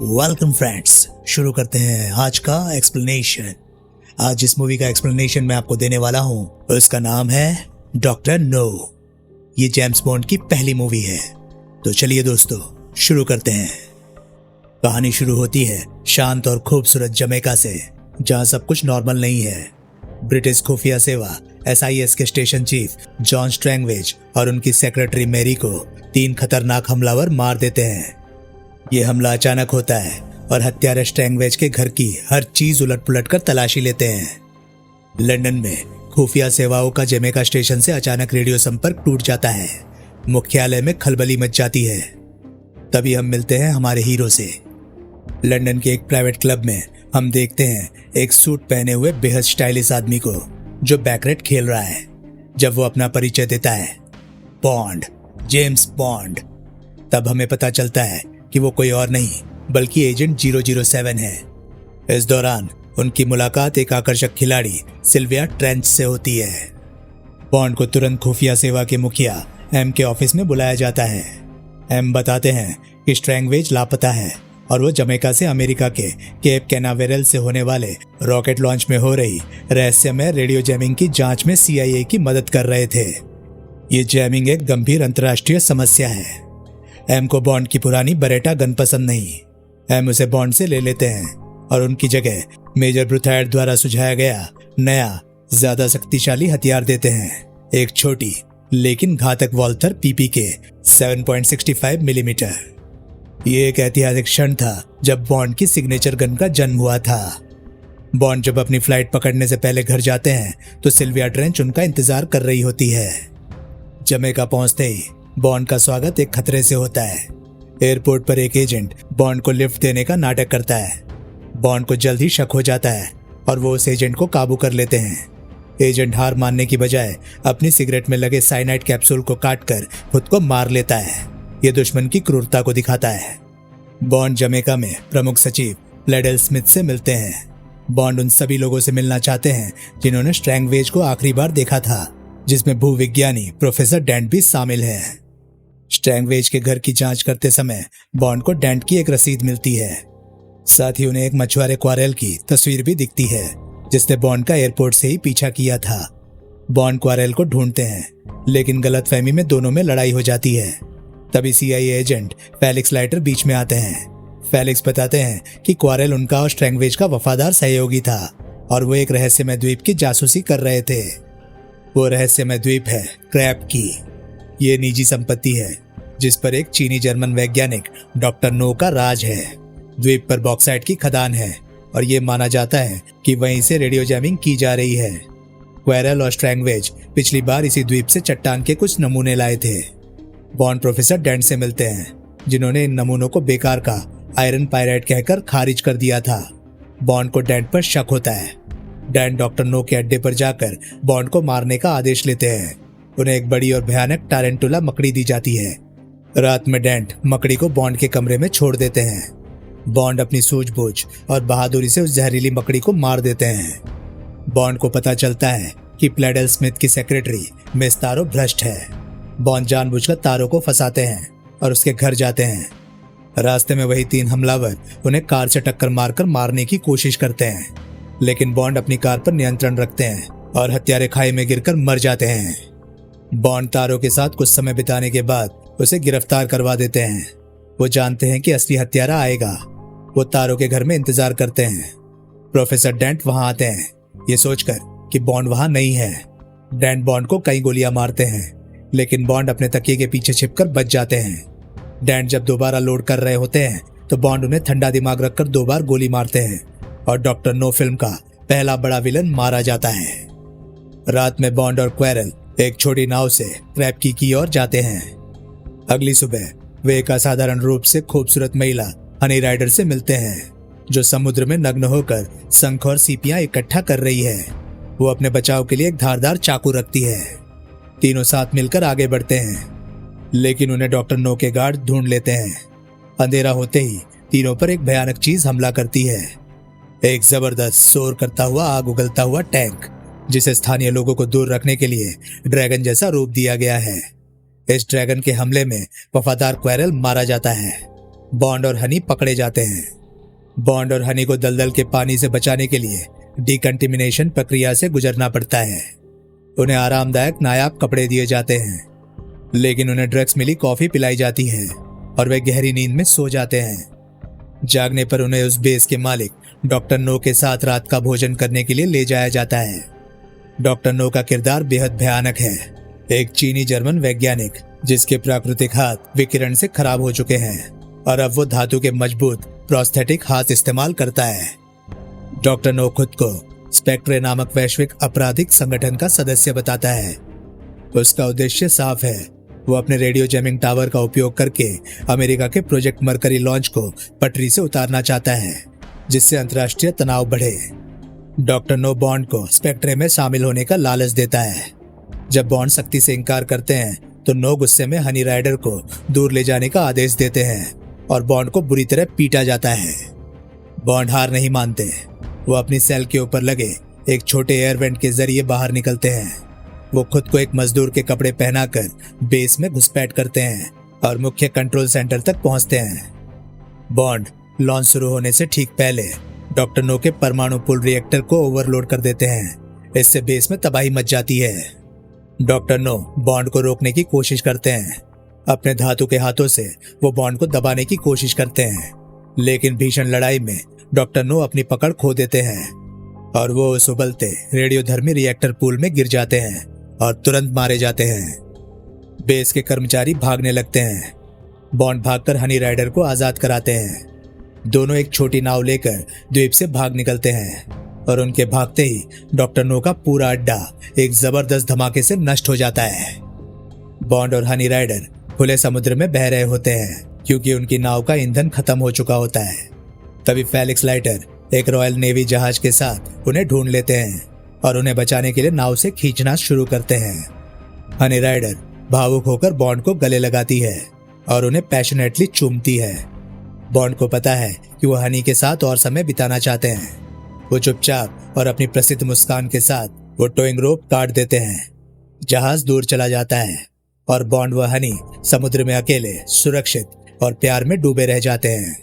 Welcome friends, शुरू करते हैं आज का एक्सप्लेनेशन। आज जिस मूवी का एक्सप्लेनेशन मैं आपको देने वाला हूं उसका नाम है डॉक्टर नो। ये जेम्स बॉन्ड की पहली मूवी है। तो चलिए दोस्तों शुरू करते हैं। कहानी शुरू होती है शांत और खूबसूरत जमैका से, जहां सब कुछ नॉर्मल नहीं है। ब्रिटिश खुफिया सेवा SIS के स्टेशन चीफ जॉन स्ट्रैंगवेज और उनकी सेक्रेटरी मैरी को 3 खतरनाक हमलावर मार देते हैं। ये हमला अचानक होता है और हत्यारे स्ट्रैंगवेज के घर की हर चीज उलट पुलट कर तलाशी लेते हैं। लंदन में खुफिया सेवाओं का जमैका स्टेशन से अचानक रेडियो संपर्क टूट जाता है। मुख्यालय में खलबली मच जाती है। तभी हम मिलते हैं हमारे हीरो से। लंदन के एक प्राइवेट क्लब में हम देखते हैं एक सूट पहने हुए बेहद स्टाइलिश आदमी को, जो बैकरेट खेल रहा है। जब वो अपना परिचय देता है, बॉन्ड, जेम्स बॉन्ड, तब हमें पता चलता है कि वो कोई और नहीं बल्कि एजेंट 007 है। इस दौरान उनकी मुलाकात एक आकर्षक खिलाड़ी सिल्विया ट्रेंच से होती है। बॉन्ड को तुरंत खुफिया सेवा के मुखिया एम के ऑफिस में बुलाया जाता है। एम बताते हैं कि स्ट्रैंगवेज लापता है और वो जमैका से अमेरिका के केप कैनावेरल से होने वाले रॉकेट लॉन्च में हो रही रहस्यमय रेडियो जैमिंग की जांच में CIA की मदद कर रहे थे। ये जैमिंग एक गंभीर अंतर्राष्ट्रीय समस्या है। एम को बॉन्ड की पुरानी बरेटा गन पसंद नहीं। एम उसे बॉन्ड से ले लेते हैं और उनकी जगह मेजर ब्रुथायड द्वारा सुझाया गया नया ज्यादा शक्तिशाली हथियार देते हैं, एक छोटी लेकिन घातक वॉल्थर PPK 7.65 मिलीमीटर। ये एक ऐतिहासिक क्षण था जब बॉन्ड की सिग्नेचर गन का जन्म हुआ था। बॉन्ड जब अपनी फ्लाइट पकड़ने से पहले घर जाते हैं तो सिल्विया ट्रेंच उनका इंतजार कर रही होती है। जमैका पहुंचते ही बॉन्ड का स्वागत एक खतरे से होता है। एयरपोर्ट पर एक एजेंट बॉन्ड को लिफ्ट देने का नाटक करता है। बॉन्ड को जल्द ही शक हो जाता है और वो उस एजेंट को काबू कर लेते हैं। एजेंट हार मानने की बजाय अपनी सिगरेट में लगे साइनाइड कैप्सूल को काटकर खुद को मार लेता है। ये दुश्मन की क्रूरता को दिखाता है। बॉन्ड जमैका में प्रमुख सचिव लेडल स्मिथ से मिलते हैं। बॉन्ड उन सभी लोगों से मिलना चाहते हैं जिन्होंने स्ट्रैंगवेज को आखिरी बार देखा था, जिसमें भूविज्ञानी प्रोफेसर डेंट भी शामिल है। स्ट्रैंगवेज के घर की जांच करते समय बॉन्ड को डेंट की एक रसीद मिलती है। साथ ही उन्हें एक मछुआरे क्वारेल की तस्वीर भी दिखती है, जिसने बॉन्ड का एयरपोर्ट से ही पीछा किया था। बॉन्ड क्वारेल को ढूंढते हैं, लेकिन गलतफहमी में दोनों में लड़ाई हो जाती है। तभी CIA एजेंट फेलिक्स लाइटर बीच में आते हैं। फेलिक्स बताते हैं कि क्वारेल उनका और स्ट्रैंगवेज का वफादार सहयोगी था और वो एक रहस्यमय द्वीप की जासूसी कर रहे थे। वो रहस्यमय द्वीप है क्रैब की। ये निजी संपत्ति है जिस पर एक चीनी जर्मन वैज्ञानिक डॉक्टर नो का राज है। द्वीप पर बॉक्साइट की खदान है और ये माना जाता है कि वहीं से रेडियो जैमिंग की जा रही है। क्वेरल और स्ट्रैंगवेज पिछली बार इसी द्वीप से चट्टान के कुछ नमूने लाए थे। बॉन्ड प्रोफेसर डेंट से मिलते हैं, जिन्होंने इन नमूनों को बेकार का आयरन पायराइट कहकर खारिज कर दिया था। बॉन्ड को डेंट पर शक होता है। डेंट डॉक्टर नो के अड्डे पर जाकर बॉन्ड को मारने का आदेश लेते हैं। उन्हें एक बड़ी और भयानक टारेंटुला मकड़ी दी जाती है। रात में डेंट मकड़ी को बॉन्ड के कमरे में छोड़ देते हैं। बॉन्ड अपनी सूझबूझ और बहादुरी से उस जहरीली मकड़ी को मार देते हैं। बॉन्ड को पता चलता है कि प्लेडल स्मिथ की सेक्रेटरी मिस तारो भ्रष्ट है। बॉन्ड जानबूझकर तारो को फंसाते हैं और उसके घर जाते हैं। रास्ते में वही 3 हमलावर उन्हें कार से टक्कर मारकर मारने की कोशिश करते हैं, लेकिन बॉन्ड अपनी कार पर नियंत्रण रखते हैं और हत्यारे खाई में गिरकर मर जाते हैं। बॉन्ड तारो के साथ कुछ समय बिताने के बाद उसे गिरफ्तार करवा देते हैं। वो जानते हैं कि असली हत्यारा आएगा। वो तारो के घर में इंतजार करते हैं। प्रोफेसर डेंट वहां आते हैं, ये सोचकर कि बॉन्ड वहां नहीं है। डेंट बॉन्ड को कई गोलियां मारते हैं, लेकिन बॉन्ड अपने तकिए के पीछे छिपकर बच जाते हैं। डेंट जब दोबारा लोड कर रहे होते हैं तो बॉन्ड उन्हें ठंडा दिमाग रखकर 2 बार गोली मारते हैं और डॉक्टर नो फिल्म का पहला बड़ा विलन मारा जाता है। रात में बॉन्ड और क्वेरल एक छोटी नाव से क्रैब की ओर जाते हैं। अगली सुबह वे एक असाधारण रूप से खूबसूरत महिला हनी राइडर से मिलते हैं, जो समुद्र में नग्न होकर शंख और सीपियां इकट्ठा कर रही है। वो अपने बचाव के लिए एक धारदार चाकू रखती है। तीनों साथ मिलकर आगे बढ़ते हैं, लेकिन उन्हें डॉक्टर नो के गार्ड ढूंढ लेते हैं। अंधेरा होते ही तीनों पर एक भयानक चीज हमला करती है, एक जबरदस्त शोर करता हुआ आग उगलता हुआ टैंक, जिसे स्थानीय लोगों को दूर रखने के लिए ड्रैगन जैसा रूप दिया गया है। इस ड्रैगन के हमले में वफादार क्वेरल मारा जाता है। बॉन्ड और हनी पकड़े जाते हैं। बॉन्ड और हनी को दलदल के पानी से बचाने के लिए डिकंटेमिनेशन प्रक्रिया से गुजरना पड़ता है। उन्हें आरामदायक नायाब कपड़े दिए जाते हैं, लेकिन उन्हें ड्रग्स मिली कॉफी पिलाई जाती है और वे गहरी नींद में सो जाते हैं। जागने पर उन्हें उस बेस के मालिक डॉक्टर नो के साथ रात का भोजन करने के लिए ले जाया जाता है। डॉक्टर नो का किरदार बेहद भयानक है, एक चीनी जर्मन वैज्ञानिक जिसके प्राकृतिक हाथ विकिरण से खराब हो चुके हैं और अब वो धातु के मजबूत प्रोस्थेटिक हाथ इस्तेमाल करता है। डॉक्टर नो खुद को स्पेक्ट्रे नामक वैश्विक आपराधिक संगठन का सदस्य बताता है। उसका उद्देश्य साफ है, वो अपने रेडियो जैमिंग टावर का उपयोग करके अमेरिका के प्रोजेक्ट मरकरी लॉन्च को पटरी से उतारना चाहता है, जिससे अंतर्राष्ट्रीय तनाव बढ़े। डॉक्टर नो बॉन्ड को स्पेक्ट्रे में शामिल होने का लालच देता है। जब बॉन्ड सख्ती से इनकार करते हैं तो नो गुस्से में हनी राइडर को दूर ले जाने का आदेश देते हैं और बॉन्ड को बुरी तरह पीटा जाता है। बॉन्ड हार नहीं मानते, वो अपनी सेल के ऊपर लगे एक छोटे एयर वेंट के जरिए बाहर निकलते हैं। वो खुद को एक मजदूर के कपड़े पहनाकर बेस में घुसपैठ करते हैं और मुख्य कंट्रोल सेंटर तक पहुंचते हैं। बॉन्ड लॉन्च शुरू होने से ठीक पहले डॉक्टर नो के परमाणु पुल रिएक्टर को ओवरलोड कर देते हैं। इससे बेस में तबाही मच जाती है। डॉक्टर नो बॉन्ड को रोकने की कोशिश करते हैं। अपने धातु के हाथों से वो बॉन्ड को दबाने की कोशिश करते हैं, लेकिन भीषण लड़ाई में डॉक्टर नो अपनी पकड़ खो देते हैं और वो उस उबलते रेडियोधर्मी रिएक्टर पूल में गिर जाते हैं और तुरंत मारे जाते हैं। बेस के कर्मचारी भागने लगते हैं। बॉन्ड भागकर हनी राइडर को आजाद कराते हैं। दोनों एक छोटी नाव लेकर द्वीप से भाग निकलते हैं और उनके भागते ही डॉक्टर नो का पूरा अड्डा एक जबरदस्त धमाके से नष्ट हो जाता है। बॉन्ड और हनी राइडर खुले समुद्र में बह रहे होते हैं क्योंकि उनकी नाव का ईंधन खत्म हो चुका होता है। तभी फेलिक्स लाइटर एक रॉयल नेवी जहाज के साथ उन्हें ढूंढ लेते हैं और उन्हें बचाने के लिए नाव से खींचना शुरू करते हैं। हनी राइडर भावुक होकर बॉन्ड को गले लगाती है और उन्हें पैशनेटली चूमती है। बॉन्ड को पता है कि वो हनी के साथ और समय बिताना चाहते हैं। वो चुपचाप और अपनी प्रसिद्ध मुस्कान के साथ वो टोइंग रोप काट देते हैं। जहाज दूर चला जाता है और बॉन्ड व हनी समुद्र में अकेले, सुरक्षित और प्यार में डूबे रह जाते हैं।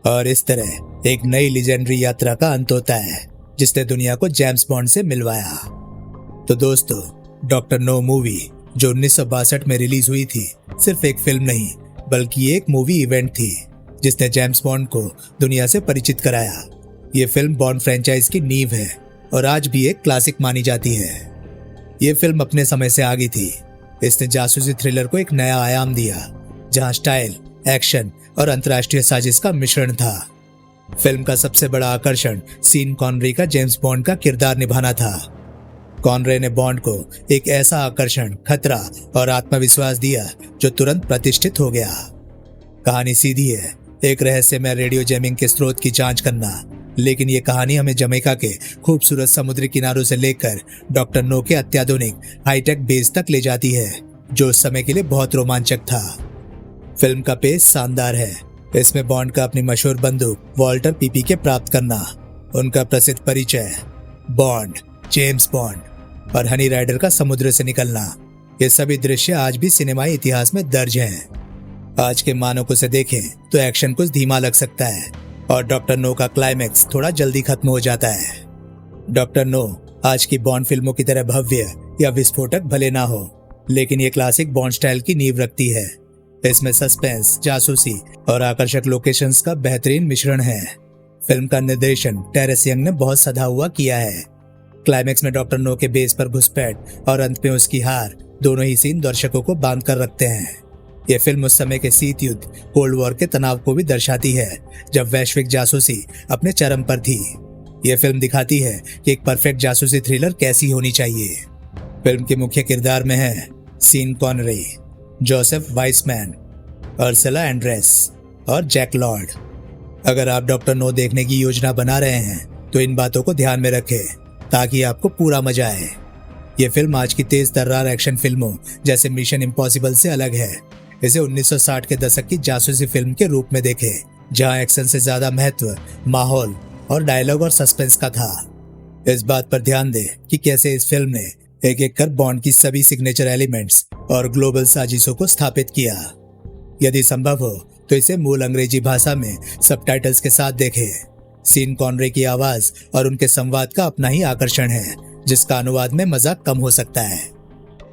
और इस तरह एक नई लीजेंडरी यात्रा का अंत होता है जिसने दुनिया को जेम्स बॉन्ड से मिलवाया। तो दोस्तों, डॉक्टर नो मूवी जो 1962 में रिलीज हुई थी, सिर्फ एक फिल्म नहीं बल्कि एक मूवी इवेंट थी जिसने जेम्स बॉन्ड को दुनिया से परिचित कराया। ये फिल्म बॉन्ड फ्रेंचाइज की नींव है और आज भी एक क्लासिक मानी जाती है। ये फिल्म अपने समय से आगे थी। इसने जासूसी थ्रिलर को एक नया आयाम दिया, जहां स्टाइल, एक्शन और अंतर्राष्ट्रीय साजिश का मिश्रण था। फिल्म का सबसे बड़ा आकर्षण सीन कॉनरी का जेम्स बॉन्ड का किरदार निभाना था। कॉनरे ने बॉन्ड को एक ऐसा आकर्षण, खतरा और आत्मविश्वास दिया जो तुरंत प्रतिष्ठित हो गया। कहानी सीधी है, एक रहस्यमय रेडियो जैमिंग के स्रोत की जांच करना, लेकिन ये कहानी हमें जमैका के खूबसूरत समुद्री किनारों से लेकर डॉक्टर नो के अत्याधुनिक हाईटेक बेस तक ले जाती है, जो उस समय के लिए बहुत रोमांचक था। फिल्म का पेस शानदार है। इसमें बॉन्ड का अपनी मशहूर बंदूक वॉल्टर पीपी के प्राप्त करना, उनका प्रसिद्ध परिचय बॉन्ड, जेम्स बॉन्ड और हनी राइडर का समुद्र से निकलना, ये सभी दृश्य आज भी सिनेमाई इतिहास में दर्ज हैं। आज के मानकों से देखें तो एक्शन कुछ धीमा लग सकता है और डॉक्टर नो का क्लाइमेक्स थोड़ा जल्दी खत्म हो जाता है। डॉक्टर नो आज की बॉन्ड फिल्मों की तरह भव्य या विस्फोटक भले ना हो, लेकिन ये क्लासिक बॉन्ड स्टाइल की नींव रखती है। इसमें सस्पेंस, जासूसी और आकर्षक लोकेशंस का बेहतरीन मिश्रण है। फिल्म का निर्देशन टेरेस यंग ने बहुत सधा हुआ किया है। क्लाइमेक्स में डॉक्टर नो के बेस पर घुसपैठ और अंत में उसकी हार, दोनों ही सीन दर्शकों को बांध कर रखते हैं। यह फिल्म उस समय के शीत युद्ध, कोल्ड वॉर के तनाव को भी दर्शाती है, जब वैश्विक जासूसी अपने चरम पर थी। यह फिल्म दिखाती है कि एक परफेक्ट जासूसी थ्रिलर कैसी होनी चाहिए। फिल्म के मुख्य किरदार में है Sean Connery, Joseph Wiseman, Ursula Andress और जैक लॉर्ड। अगर आप डॉक्टर नो देखने की योजना बना रहे हैं तो इन बातों को ध्यान में रखें ताकि आपको पूरा मजा आए। यह फिल्म आज की तेज तर्रार एक्शन फिल्मों जैसे मिशन इम्पॉसिबल से अलग है। इसे 1960 के दशक की जासूसी फिल्म के रूप में देखें, जहां एक्शन से ज्यादा महत्व माहौल और डायलॉग और सस्पेंस का था। इस बात पर ध्यान दें कि कैसे इस फिल्म ने एक एक कर बॉन्ड की सभी सिग्नेचर एलिमेंट्स और ग्लोबल साजिशों को स्थापित किया। यदि संभव हो तो इसे मूल अंग्रेजी भाषा में सबटाइटल्स के साथ देखें। सीन कॉनरे की आवाज और उनके संवाद का अपना ही आकर्षण है, जिसका अनुवाद में मजा कम हो सकता है।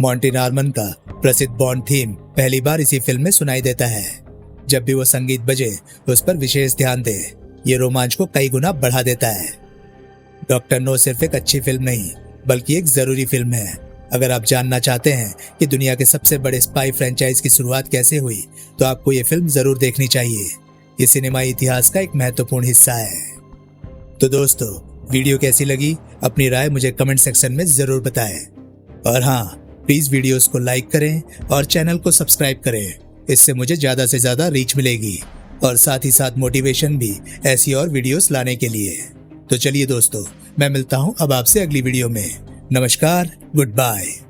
मॉन्टी नॉर्मन का प्रसिद्ध बॉन्ड थीम पहली बार इसी फिल्म में सुनाई देता है। जब भी वो संगीत बजे उस पर विशेष ध्यान दे, ये रोमांच को कई गुना बढ़ा देता है। डॉक्टर नो सिर्फ एक अच्छी फिल्म नहीं बल्कि एक जरूरी फिल्म है। अगर आप जानना चाहते हैं कि दुनिया के सबसे बड़े स्पाई फ्रेंचाइज की शुरुआत कैसे हुई, तो आपको ये फिल्म जरूर देखनी चाहिए। ये सिनेमाई इतिहास का एक महत्वपूर्ण हिस्सा है। तो दोस्तों, वीडियो कैसी लगी अपनी राय मुझे कमेंट सेक्शन में जरूर बताएं। और हाँ, प्लीज वीडियोस को लाइक करें और चैनल को सब्सक्राइब करें। इससे मुझे ज्यादा से ज्यादा रीच मिलेगी और साथ ही साथ मोटिवेशन भी ऐसी और वीडियोस लाने के लिए। तो चलिए दोस्तों, मैं मिलता हूं अब आपसे अगली वीडियो में। नमस्कार, गुड बाय।